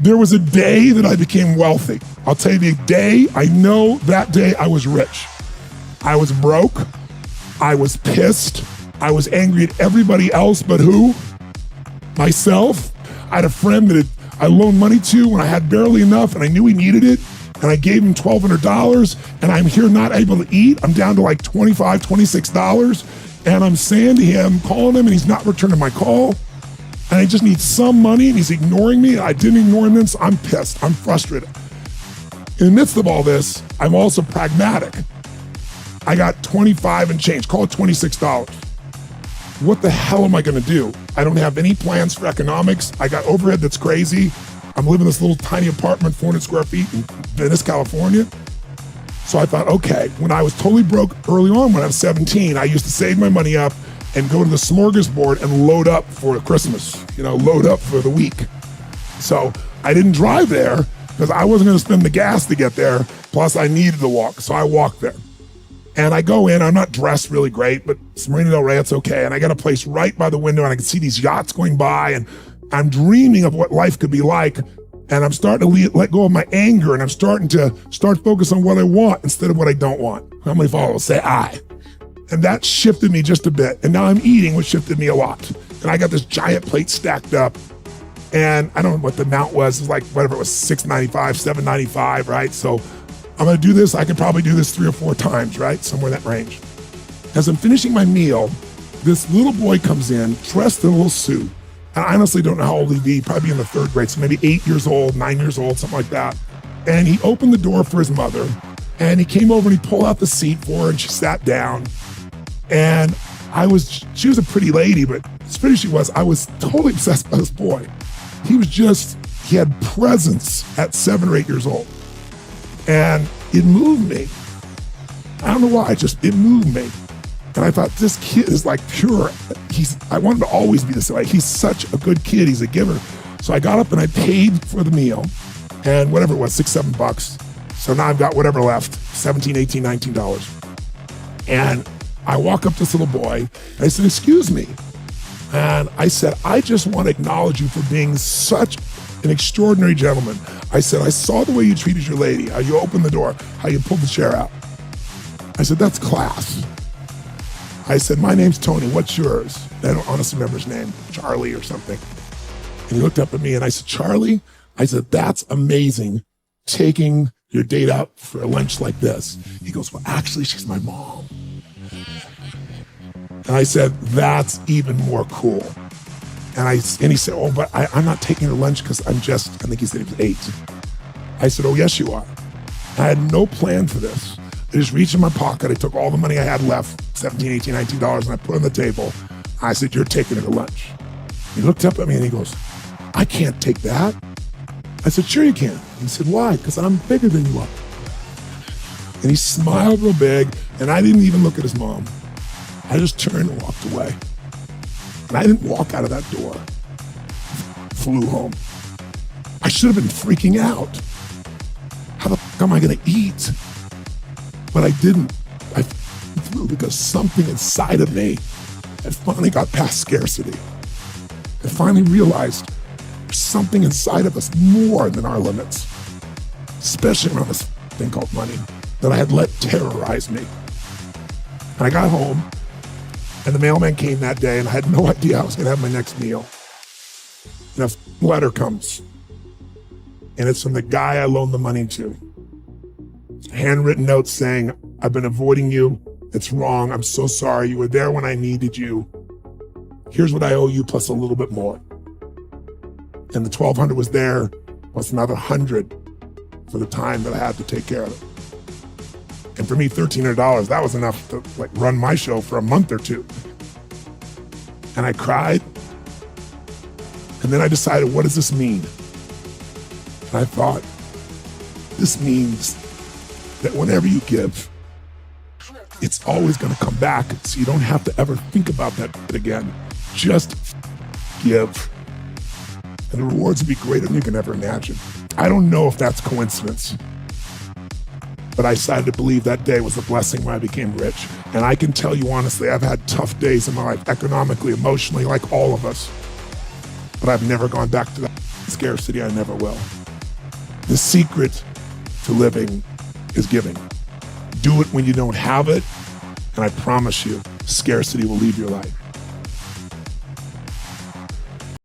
There was a day that I became wealthy. I'll tell you the day, I know that day I was rich. I was broke. I was pissed. I was angry at everybody else but who? Myself. I had a friend that I loaned money to when I had barely enough and I knew he needed it. And I gave him $1,200 and I'm here not able to eat. I'm down to like $25, $26. And I'm saying to him, calling him, and he's not returning my call. And I just need some money and he's ignoring me. I didn't ignore him, so I'm pissed. I'm frustrated. In the midst of all this, I'm also pragmatic. I got 25 and change, call it $26. What the hell am I gonna do? I don't have any plans for economics. I got overhead that's crazy. I'm living in this little tiny apartment, 400 square feet in Venice, California. So I thought, okay, when I was totally broke early on, when I was 17, I used to save my money up and go to the smorgasbord and load up for Christmas, load up for the week. So I didn't drive there because I wasn't gonna spend the gas to get there, plus I needed to walk, so I walked there. And I go in, I'm not dressed really great, but it's Marina Del Rey, it's okay. And I got a place right by the window and I can see these yachts going by and I'm dreaming of what life could be like. And I'm starting to let go of my anger and I'm starting to focus on what I want instead of what I don't want. How many followers say I? And that shifted me just a bit. And now I'm eating, which shifted me a lot. And I got this giant plate stacked up. And I don't know what the amount was. It was like, whatever it was, $6.95, $7.95, right? So I'm gonna do this. I could probably do this 3 or 4 times, right? Somewhere in that range. As I'm finishing my meal, this little boy comes in, dressed in a little suit. I honestly don't know how old he'd be, probably in the 3rd grade, so maybe 8 years old, 9 years old, something like that. And he opened the door for his mother, and he came over and he pulled out the seat for her, and she sat down. And she was a pretty lady, but as pretty as she was, I was totally obsessed by this boy. He had presence at 7 or 8 years old. And it moved me. I don't know why, it moved me. And I thought, this kid is like pure. I wanted to always be this way. He's such a good kid, he's a giver. So I got up and I paid for the meal and whatever it was, $6, $7. So now I've got whatever left, $17, $18, $19. And I walk up to this little boy and I said, excuse me. And I said, I just want to acknowledge you for being such an extraordinary gentleman. I said, I saw the way you treated your lady, how you opened the door, how you pulled the chair out. I said, that's class. I said, my name's Tony, what's yours? I don't honestly remember his name, Charlie or something. And he looked up at me and I said, Charlie, I said, that's amazing, taking your date out for a lunch like this. He goes, well, actually, she's my mom. And I said, that's even more cool. And he said, oh, but I'm not taking her lunch because I think he said he was 8. I said, oh, yes, you are. I had no plan for this. I just reached in my pocket. I took all the money I had left, $17, $18, $19, and I put it on the table. I said, you're taking her to lunch. He looked up at me and he goes, I can't take that. I said, sure you can. He said, why? Because I'm bigger than you are. And he smiled real big, and I didn't even look at his mom. I just turned and walked away. And I didn't walk out of that door. Flew home. I should have been freaking out. How the fuck am I gonna eat? But I didn't. I flew because something inside of me had finally got past scarcity. I finally realized there's something inside of us more than our limits, especially around this thing called money that I had let terrorize me. And I got home and the mailman came that day and I had no idea I was gonna have my next meal. And a letter comes and it's from the guy I loaned the money to. Handwritten note saying, I've been avoiding you. It's wrong. I'm so sorry. You were there when I needed you. Here's what I owe you plus a little bit more. And the $1,200 was there, plus another $100 for the time that I had to take care of it. And for me, $1,300, that was enough to run my show for a month or 2. And I cried. And then I decided, what does this mean? And I thought, this means that whenever you give, it's always gonna come back, so you don't have to ever think about that again. Just give. And the rewards will be greater than you can ever imagine. I don't know if that's coincidence, but I decided to believe that day was a blessing when I became rich. And I can tell you honestly, I've had tough days in my life, economically, emotionally, like all of us. but I've never gone back to that scarcity. I never will. The secret to living is giving. Do it when you don't have it, and I promise you, scarcity will leave your life.